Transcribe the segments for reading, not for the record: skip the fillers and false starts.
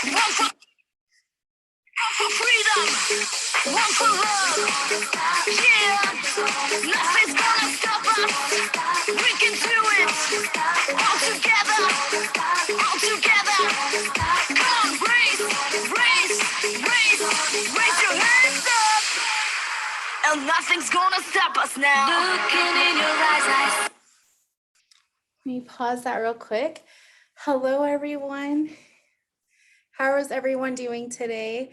One for freedom, one for love. Yeah, nothing's gonna stop us. We can do it all together, all together. Come on, raise, raise, raise, raise your hands up. And nothing's gonna stop us now. Looking in your eyes, Let me pause that real quick. Hello, everyone. How is everyone doing today?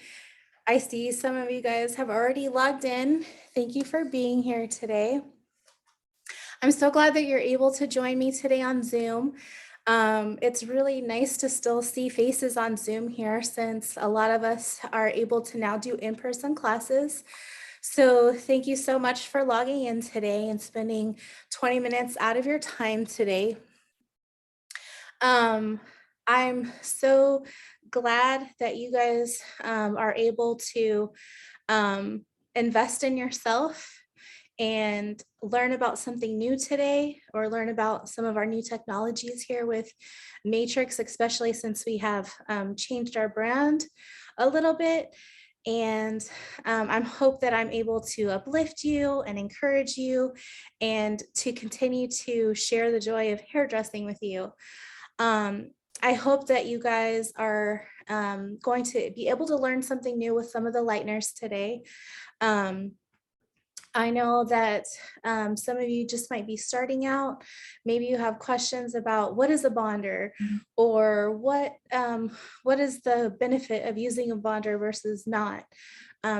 I see some of you guys have already logged in. Thank you for being here today. I'm so glad that you're able to join me today on Zoom. It's really nice to still see faces on Zoom here since a lot of us are able to now do in-person classes. So thank you so much for logging in today and spending 20 minutes out of your time today. I'm so glad that you guys are able to invest in yourself and learn about something new today, or learn about some of our new technologies here with Matrix, especially since we have changed our brand a little bit. And I hope that I'm able to uplift you and encourage you and to continue to share the joy of hairdressing with you. I hope that you guys are going to be able to learn something new with some of the lighteners today. I know that some of you just might be starting out. Maybe you have questions about what is a bonder, or what is the benefit of using a bonder versus not?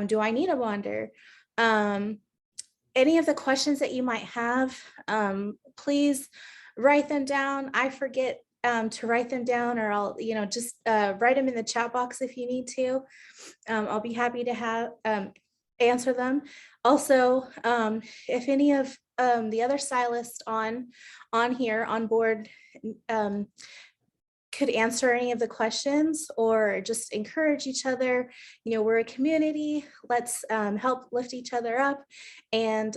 Do I need a bonder? Any of the questions that you might have, please write them down. I forget to write them down, or I'll, just write them in the chat box if you need to. I'll be happy to have answer them. Also, if any of the other stylists on here on board could answer any of the questions or just encourage each other, we're a community. Let's help lift each other up, and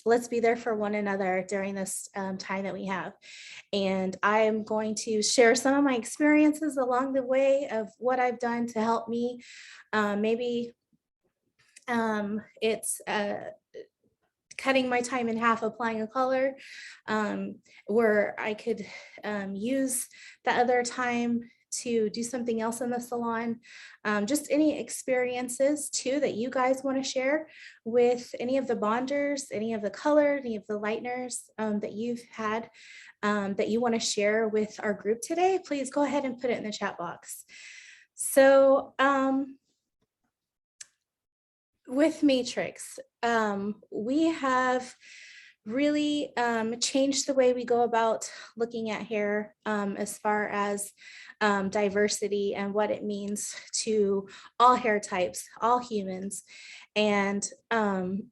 let's be there for one another during this time that we have. And I'm going to share some of my experiences along the way of what I've done to help me. Maybe it's cutting my time in half applying a color, where I could use the other time to do something else in the salon. Just any experiences too that you guys want to share with any of the bonders, any of the color, any of the lighteners that you've had, that you want to share with our group today. Please go ahead and put it in the chat box. So with Matrix, we have really changed the way we go about looking at hair, as far as diversity and what it means to all hair types, all humans, and the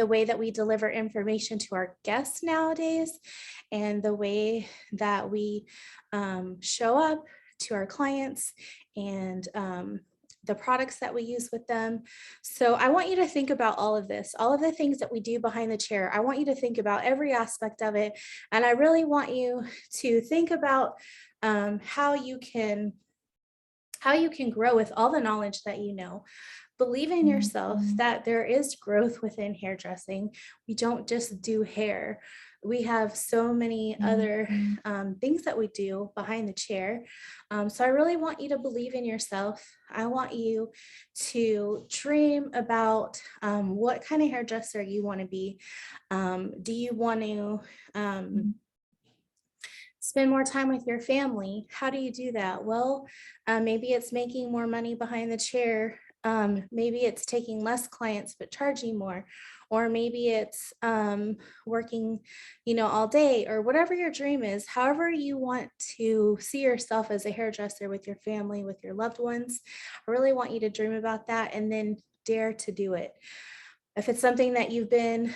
way that we deliver information to our guests nowadays, and the way that we show up to our clients, and the products that we use with them. So I want you to think about all of this, all of the things that we do behind the chair. I want you to think about every aspect of it. And I really want you to think about how you can grow with all the knowledge that you know. Believe in yourself that there is growth within hairdressing. We don't just do hair. We have so many other things that we do behind the chair. So I really want you to believe in yourself. I want you to dream about what kind of hairdresser you want to be. Do you want to spend more time with your family? How do you do that? Well, maybe it's making more money behind the chair. Maybe it's taking less clients but charging more, or maybe it's working, all day, or whatever your dream is. However you want to see yourself as a hairdresser with your family, with your loved ones, I really want you to dream about that and then dare to do it. If it's something that you've been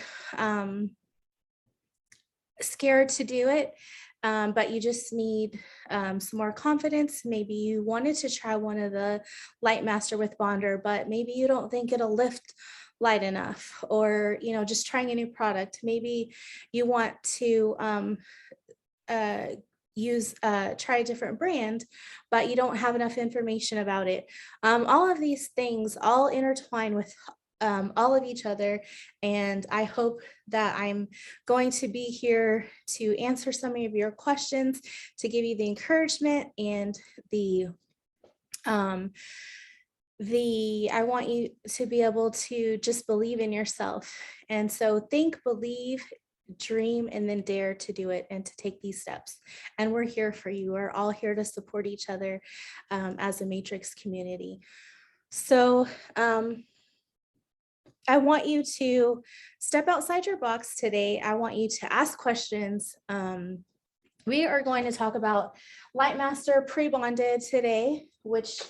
scared to do it, but you just need some more confidence. Maybe you wanted to try one of the Light Master with Bonder, but maybe you don't think it'll lift light enough, or just trying a new product. Maybe you want to try a different brand, but you don't have enough information about it. All of these things all intertwine with all of each other. And I hope that I'm going to be here to answer some of your questions, to give you the encouragement and I want you to be able to just believe in yourself. And so think, believe, dream, and then dare to do it and to take these steps. And we're here for you. We're all here to support each other as a Matrix community. So I want you to step outside your box today. I want you to ask questions. We are going to talk about Lightmaster Pre-Bonded today, which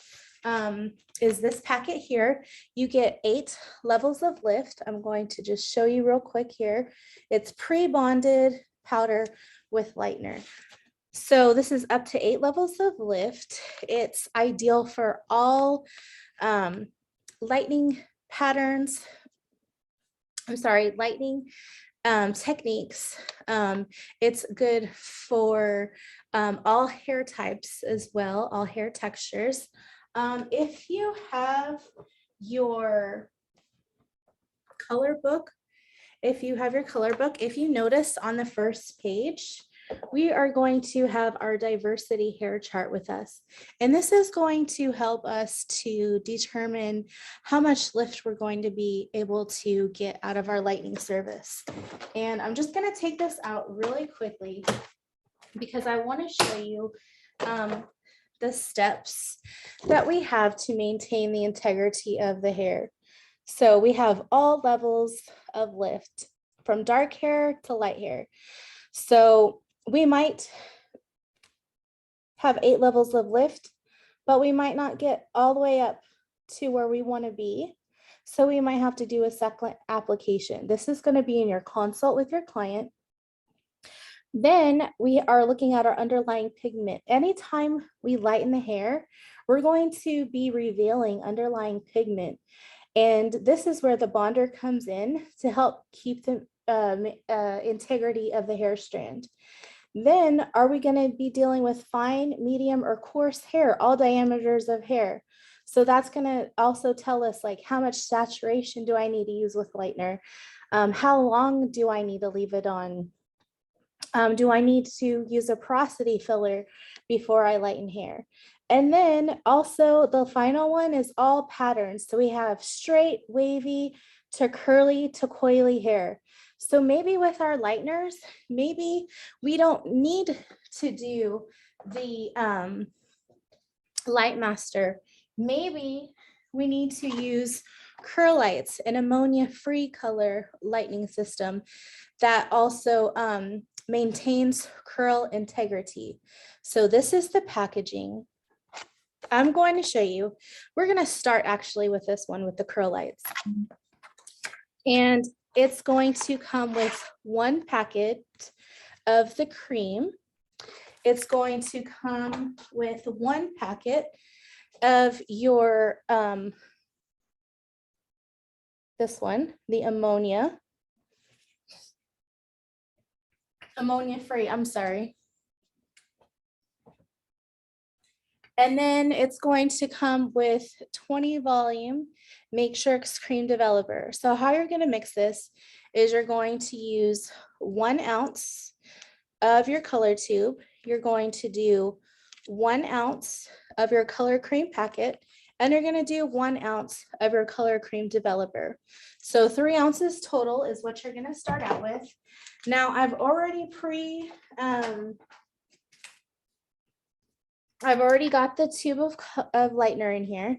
is this packet here. You get 8 levels of lift. I'm going to just show you real quick here. It's pre-bonded powder with lightener. So this is up to 8 levels of lift. It's ideal for all lightning patterns. I'm sorry, lightning techniques. It's good for all hair types as well, all hair textures. If you have your color book, if you notice on the first page, we are going to have our diversity hair chart with us. And this is going to help us to determine how much lift we're going to be able to get out of our lightning service. And I'm just going to take this out really quickly because I want to show you the steps that we have to maintain the integrity of the hair. So we have all levels of lift from dark hair to light hair. So we might have 8 levels of lift, but we might not get all the way up to where we want to be. So we might have to do a second application. This is going to be in your consult with your client. Then we are looking at our underlying pigment. Anytime we lighten the hair, we're going to be revealing underlying pigment. And this is where the bonder comes in to help keep the integrity of the hair strand. Then are we going to be dealing with fine, medium, or coarse hair, all diameters of hair? So that's going to also tell us like how much saturation do I need to use with lightener? How long do I need to leave it on? Do I need to use a porosity filler before I lighten hair? And then also the final one is all patterns. So we have straight, wavy to curly to coily hair. So maybe with our lighteners, maybe we don't need to do the Lightmaster. Maybe we need to use Curlites, an ammonia-free color lightening system that also maintains curl integrity. So this is the packaging. I'm going to show you. We're going to start actually with this one with the Curlites. And it's going to come with 1 packet of the cream. It's going to come with 1 packet of your, this one, the ammonia-free, I'm sorry. And then it's going to come with 20 volume Matrix cream developer. So how you're going to mix this is you're going to use 1 ounce of your color tube. You're going to do 1 ounce of your color cream packet, and you're going to do 1 ounce of your color cream developer. So 3 ounces total is what you're going to start out with. Now I've already got the tube of lightener in here.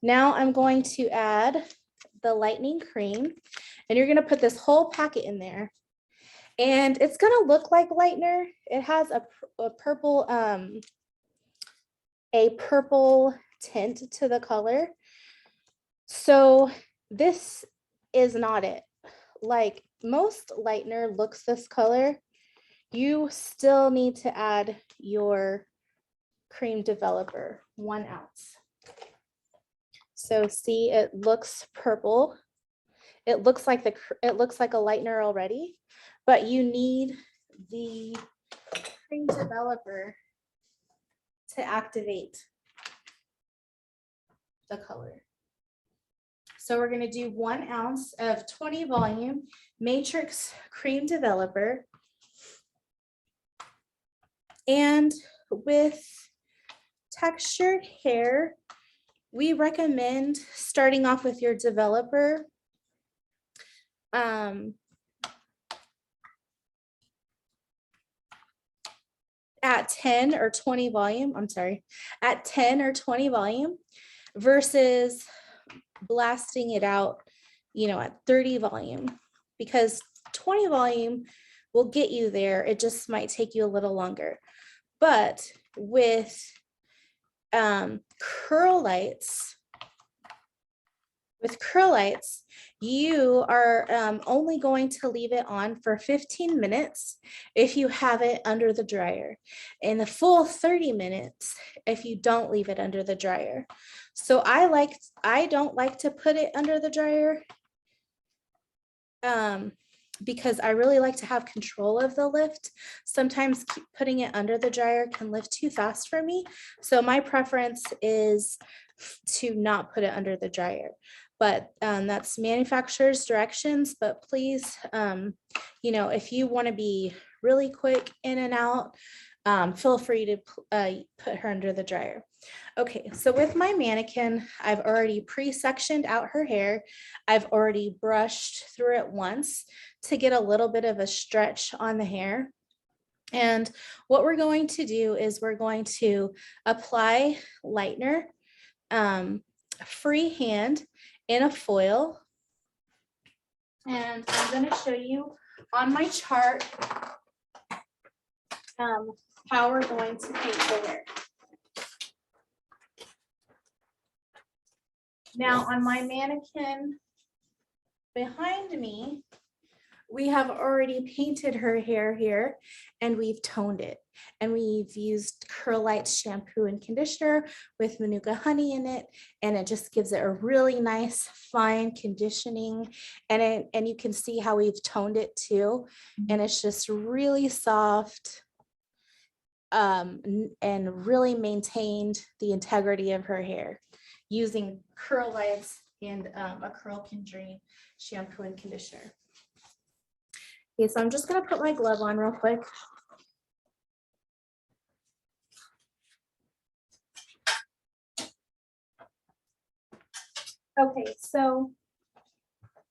Now I'm going to add the lightening cream, and you're going to put this whole packet in there. And it's going to look like lightener. It has a purple tint to the color. So this is not it. Like most lightener looks this color, you still need to add your cream developer, 1 ounce. So see, it looks purple. It looks like a lightener already, but you need the cream developer to activate the color. So we're going to do 1 ounce of 20 volume Matrix cream developer. And with textured hair, we recommend starting off with your developer. At 10 or 20 volume, I'm sorry, at 10 or 20 volume versus blasting it out, you know, at 30 volume, because 20 volume will get you there. It just might take you a little longer. But with curl lights, you are only going to leave it on for 15 minutes if you have it under the dryer, and the full 30 minutes if you don't leave it under the dryer. So I don't like to put it under the dryer because I really like to have control of the lift. Sometimes putting it under the dryer can lift too fast for me. So my preference is to not put it under the dryer. But that's manufacturer's directions. But please, you know, if you want to be really quick in and out, feel free to put her under the dryer. Okay, so with my mannequin, I've already pre-sectioned out her hair. I've already brushed through it once to get a little bit of a stretch on the hair. And what we're going to do is we're going to apply lightener freehand in a foil. And I'm going to show you on my chart how we're going to paint the hair. Now on my mannequin behind me, we have already painted her hair here and we've toned it. And we've used Curl Lights shampoo and conditioner with Manuka honey in it. And it just gives it a really nice fine conditioning. And you can see how we've toned it too. And it's just really soft and really maintained the integrity of her hair using Curl Lights and a Curl Can Dream shampoo and conditioner. Okay, so I'm just gonna put my glove on real quick. Okay, so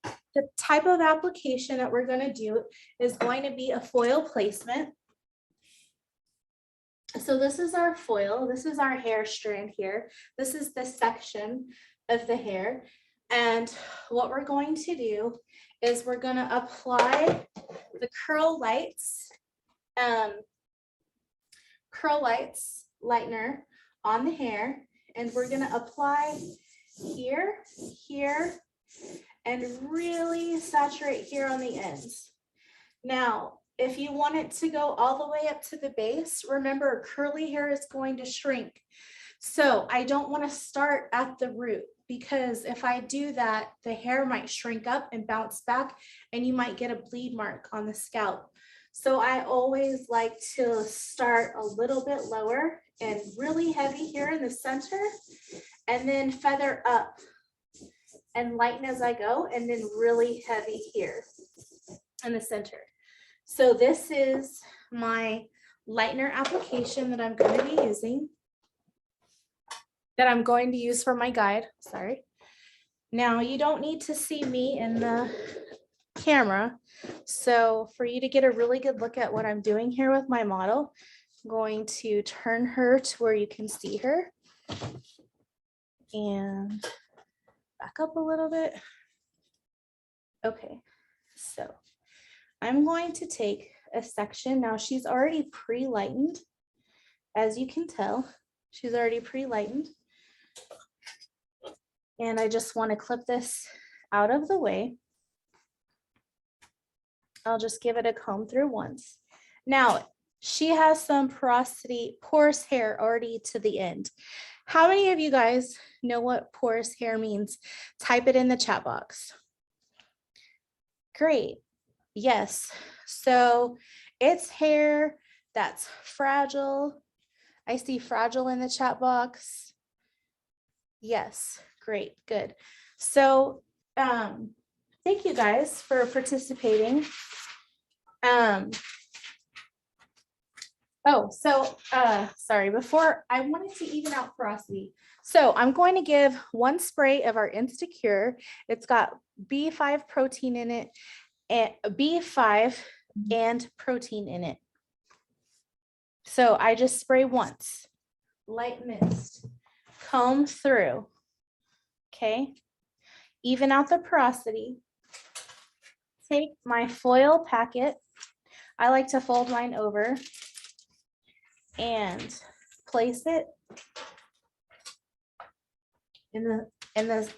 the type of application that we're gonna do is going to be a foil placement. So this is our foil. This is our hair strand here. This is the section of the hair. And what we're going to do is we're going to apply the Curl Lights lightener on the hair. And we're going to apply here, here, and really saturate here on the ends. Now, if you want it to go all the way up to the base, remember curly hair is going to shrink. So I don't want to start at the root, because if I do that, the hair might shrink up and bounce back and you might get a bleed mark on the scalp. So I always like to start a little bit lower and really heavy here in the center, and then feather up and lighten as I go, and then really heavy here in the center. So this is my lightener application that I'm going to be using, that I'm going to use for my guide. Sorry. Now you don't need to see me in the camera. So for you to get a really good look at what I'm doing here with my model, I'm going to turn her to where you can see her and back up a little bit. Okay, so I'm going to take a section. Now she's already pre-lightened. As you can tell, she's already pre-lightened. And I just want to clip this out of the way. I'll just give it a comb through once. Now, she has some porous hair already to the end. How many of you guys know what porous hair means? Type it in the chat box. Great. Yes. So it's hair that's fragile. I see fragile in the chat box. Yes, great, good. So thank you guys for participating. Sorry, before I wanted to even out porosity. So I'm going to give one spray of our Instacure. It's got B5 protein in it, and B5 and protein in it. So I just spray once, light mist, comb through. Okay, even out the porosity. Take my foil packet. I like to fold mine over and place it in the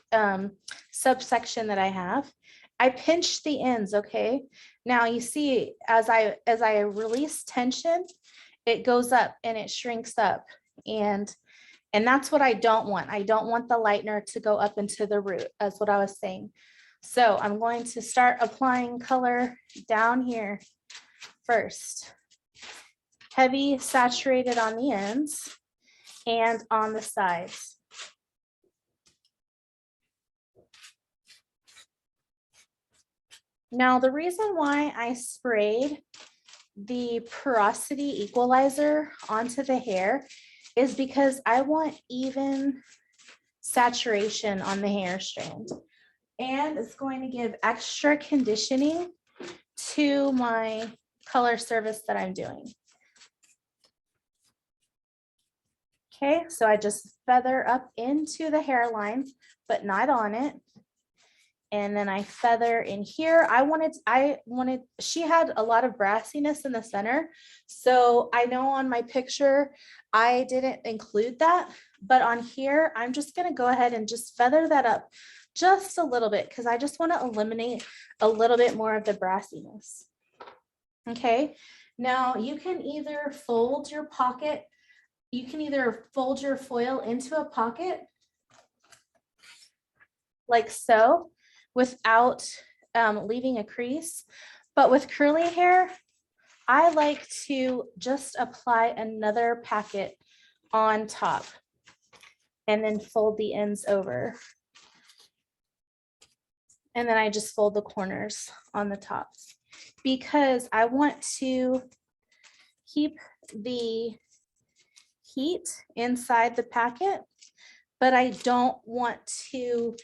subsection that I have. I pinch the ends, okay? Now you see, as I release tension, it goes up and it shrinks up. And that's what I don't want. I don't want the lightener to go up into the root. That's what I was saying. So I'm going to start applying color down here first. Heavy saturated on the ends and on the sides. Now, the reason why I sprayed the porosity equalizer onto the hair is because I want even saturation on the hair strand. And it's going to give extra conditioning to my color service that I'm doing. Okay, so I just feather up into the hairline, but not on it. And then I feather in here. She had a lot of brassiness in the center. So I know on my picture, I didn't include that, but on here, I'm just gonna go ahead and just feather that up just a little bit because I just want to eliminate a little bit more of the brassiness. Okay, now you can either fold your pocket, you can either fold your foil into a pocket like so, without leaving a crease. But with curly hair, I like to just apply another packet on top and then fold the ends over. And then I just fold the corners on the top because I want to keep the heat inside the packet, but I don't want to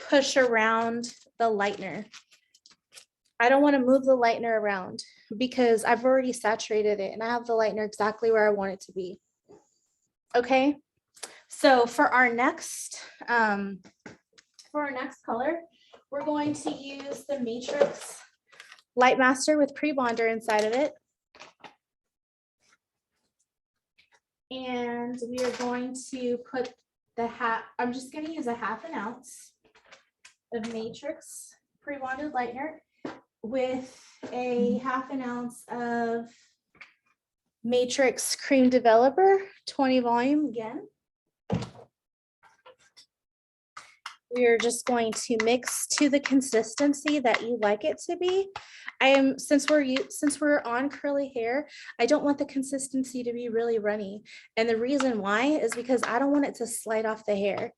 push around the lightener. I don't want to move the lightener around because I've already saturated it and I have the lightener exactly where I want it to be. Okay, so for our next color, we're going to use the Matrix Light Master with pre-bonder inside of it. And we are going to put I'm just going to use a 1/2 ounce of Matrix pre-bonded lightener with a 1/2 ounce of Matrix Cream Developer 20 volume again. We are just going to mix to the consistency that you like it to be. Since we're on curly hair, I don't want the consistency to be really runny. And the reason why is because I don't want it to slide off the hair.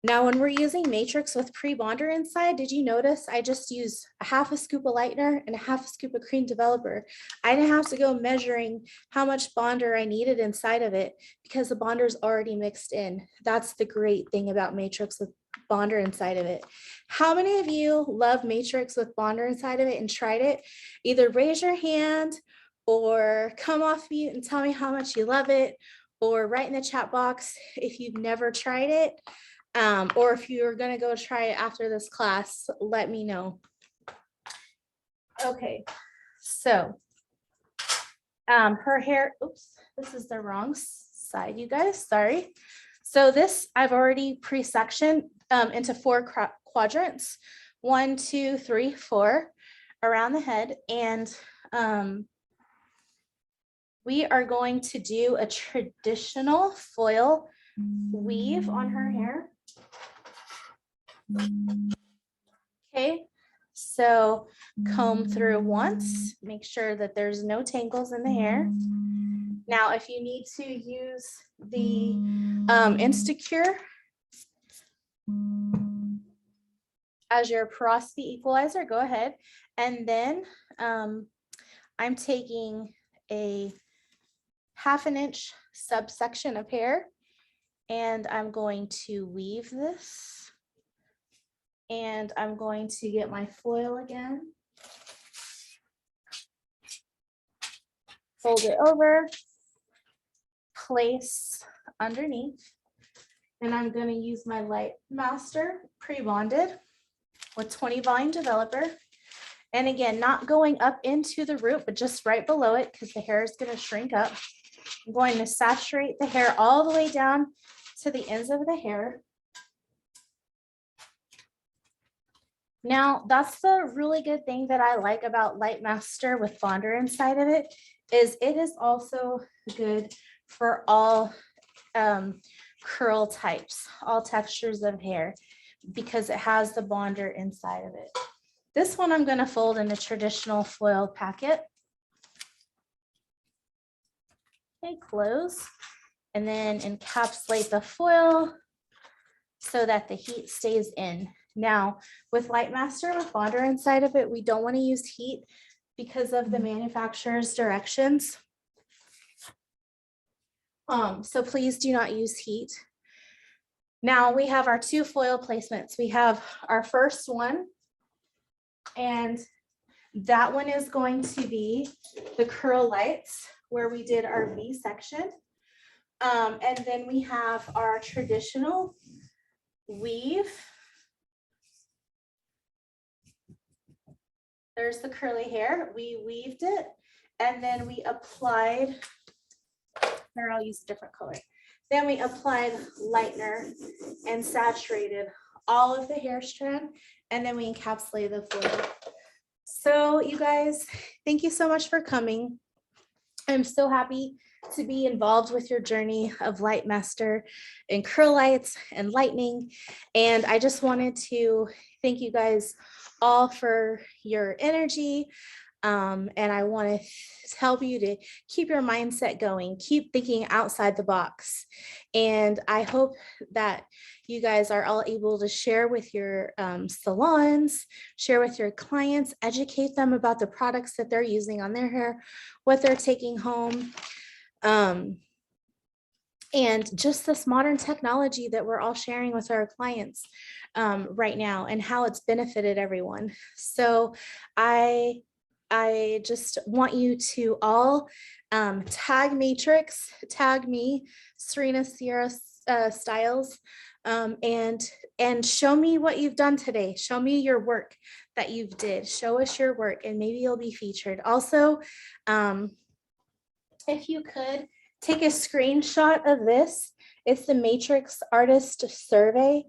Now, when we're using Matrix with pre-bonder inside, did you notice I just used a 1/2 scoop of lightener and a 1/2 scoop of cream developer? I didn't have to go measuring how much bonder I needed inside of it because the bonder's already mixed in. That's the great thing about Matrix with bonder inside of it. How many of you love Matrix with bonder inside of it and tried it? Either raise your hand or come off mute and tell me how much you love it, or write in the chat box if you've never tried it. Or if you're gonna go try it after this class, let me know. Okay, so her hair, oops, this is the wrong side, you guys, sorry. So this I've already pre-sectioned into 4 quadrants, 1, 2, 3, 4 around the head. And we are going to do a traditional foil weave on her hair. Okay, So comb through once, make sure that there's no tangles in the hair. Now, if you need to use the Instacure as your porosity equalizer, go ahead. And then I'm taking a 1/2 inch subsection of hair, and I'm going to weave this. And I'm going to get my foil again. Fold it over, place underneath, and I'm going to use my Light Master pre-bonded with 20 volume developer. And again, not going up into the root, but just right below it because the hair is going to shrink up. I'm going to saturate the hair all the way down to the ends of the hair. Now, that's the really good thing that I like about Light Master with Bonder inside of it, is it is also good for all curl types, all textures of hair, because it has the bonder inside of it. This one I'm going to fold in a traditional foil packet. Okay, close, and then encapsulate the foil so that the heat stays in. Now, with Light Master with bonder inside of it, we don't want to use heat because of the manufacturer's directions. So please do not use heat. Now we have our 2 foil placements. We have our first one, and that one is going to be the Curl Lights, where we did our V section. And then we have our traditional weave. There's the curly hair. We weaved it, and then we applied, or I'll use a different color. Then we applied lightener and saturated all of the hair strand, and then we encapsulated the foil. So you guys, thank you so much for coming. I'm so happy to be involved with your journey of Light Master and Curl Lights and lightning. And I just wanted to thank you guys all for your energy. And I want to help you to keep your mindset going, keep thinking outside the box. And I hope that you guys are all able to share with your salons, share with your clients, educate them about the products that they're using on their hair, what they're taking home. And just this modern technology that we're all sharing with our clients right now, and how it's benefited everyone. So I just want you to all tag Matrix, tag me, Serena Sierra Styles, and show me what you've done today. Show me your work that you've did. Show us your work, and maybe you'll be featured. Also, if you could take a screenshot of this, it's the Matrix Artist Survey.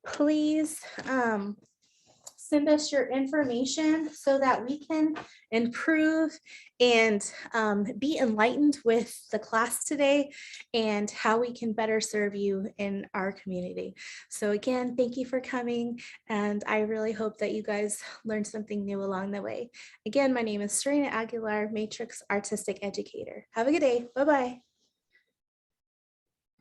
Please send us your information so that we can improve and be enlightened with the class today and how we can better serve you in our community. So again, thank you for coming, and I really hope that you guys learned something new along the way. Again, my name is Serena Aguilar, Matrix Artistic Educator. Have a good day. Bye-bye.